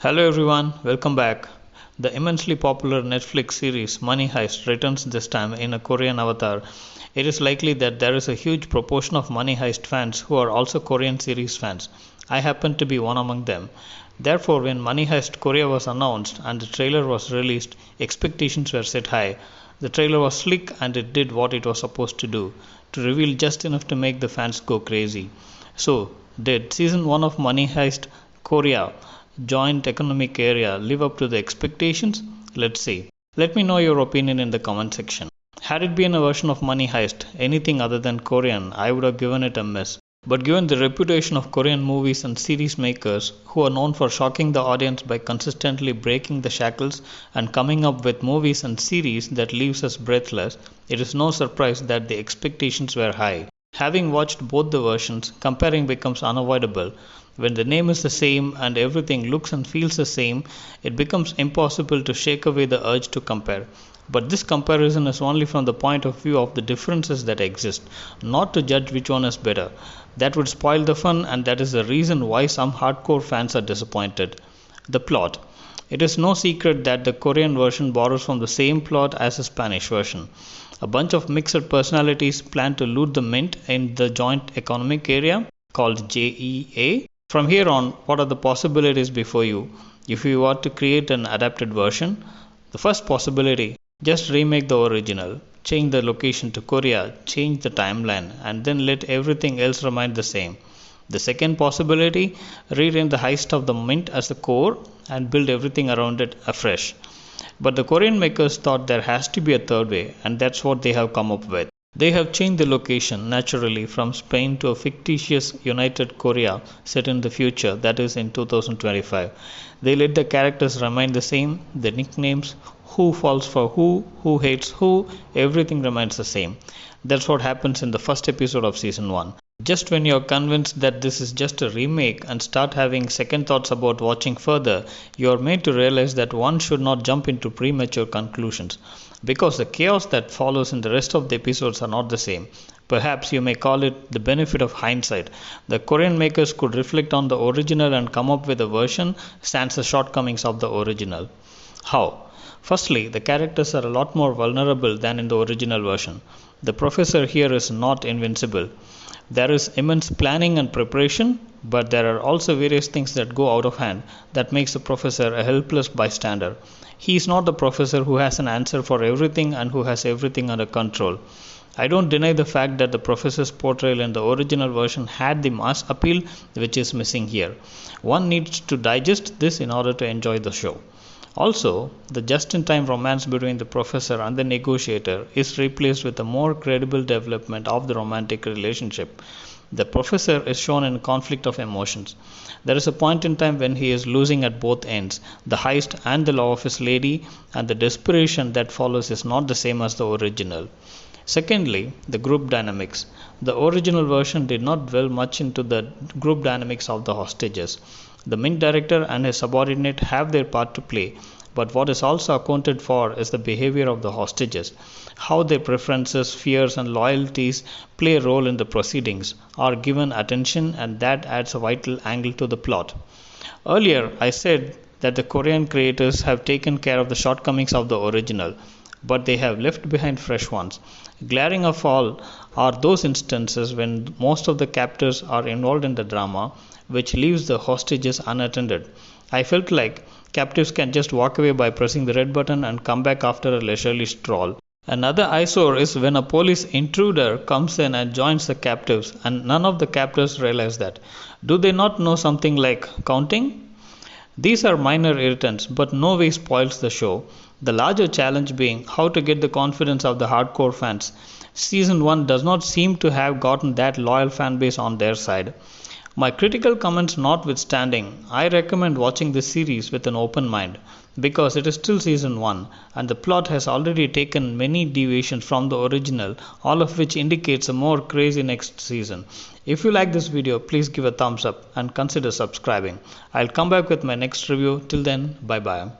Hello everyone, welcome back. The immensely popular Netflix series Money Heist returns this time in a Korean avatar. It is likely that there is a huge proportion of Money Heist fans who are also Korean series fans. I happen to be one among them. Therefore, when Money Heist Korea was announced and the trailer was released, expectations were set high. The trailer was slick and it did what it was supposed to do, to reveal just enough to make the fans go crazy. So, did Season 1 of Money Heist Korea joint economic area live up to the expectations? Let's see. Let me know your opinion in the comment section. Had it been a version of Money Heist, anything other than Korean, I would have given it a miss. But given the reputation of Korean movies and series makers, who are known for shocking the audience by consistently breaking the shackles and coming up with movies and series that leaves us breathless, it is no surprise that the expectations were high. Having watched both the versions, comparing becomes unavoidable. When the name is the same and everything looks and feels the same, it becomes impossible to shake away the urge to compare. But this comparison is only from the point of view of the differences that exist, not to judge which one is better. That would spoil the fun, and that is the reason why some hardcore fans are disappointed. The plot. It is no secret that the Korean version borrows from the same plot as the Spanish version. A bunch of mixed personalities plan to loot the mint in the joint economic area called JEA. From here on, what are the possibilities before you? If you were to create an adapted version, the first possibility, just remake the original, change the location to Korea, change the timeline, and then let everything else remain the same. The second possibility, rewrite the heist of the mint as the core and build everything around it afresh. But the Korean makers thought there has to be a third way, and that's what they have come up with. They have changed the location naturally from Spain to a fictitious United Korea set in the future, that is in 2025. They let the characters remain the same, the nicknames, who falls for who hates who, everything remains the same. That's what happens in the first episode of Season 1. Just when you're convinced that this is just a remake and start having second thoughts about watching further, you're made to realize that one should not jump into premature conclusions, because the chaos that follows in the rest of the episodes are not the same. Perhaps you may call it the benefit of hindsight. The Korean makers could reflect on the original and come up with a version sans the shortcomings of the original. How? Firstly, the characters are a lot more vulnerable than in the original version. The professor here is not invincible. There is immense planning and preparation, but there are also various things that go out of hand that makes the professor a helpless bystander. He is not the professor who has an answer for everything and who has everything under control. I don't deny the fact that the professor's portrayal in the original version had the mass appeal which is missing here. One needs to digest this in order to enjoy the show. Also, the just-in-time romance between the professor and the negotiator is replaced with a more credible development of the romantic relationship. The professor is shown in a conflict of emotions. There is a point in time when he is losing at both ends. The heist and the love of his lady, and the desperation that follows is not the same as the original. Secondly, the group dynamics. The original version did not dwell much into the group dynamics of the hostages. The mint director and his subordinate have their part to play, but what is also accounted for is the behavior of the hostages. How their preferences, fears, and loyalties play a role in the proceedings are given attention, and that adds a vital angle to the plot. Earlier, I said that the Korean creators have taken care of the shortcomings of the original, but they have left behind fresh ones. Glaring of all are those instances when most of the captors are involved in the drama, which leaves the hostages unattended. I felt like captives can just walk away by pressing the red button and come back after a leisurely stroll. Another eyesore is when a police intruder comes in and joins the captives, and none of the captors realize that. Do they not know something like counting? These are minor irritants, but no way spoils the show. The larger challenge being how to get the confidence of the hardcore fans. Season 1 does not seem to have gotten that loyal fan base on their side. My critical comments notwithstanding, I recommend watching this series with an open mind, because it is still Season 1 and the plot has already taken many deviations from the original, all of which indicates a more crazy next season. If you like this video, please give a thumbs up and consider subscribing. I'll come back with my next review. Till then, bye bye.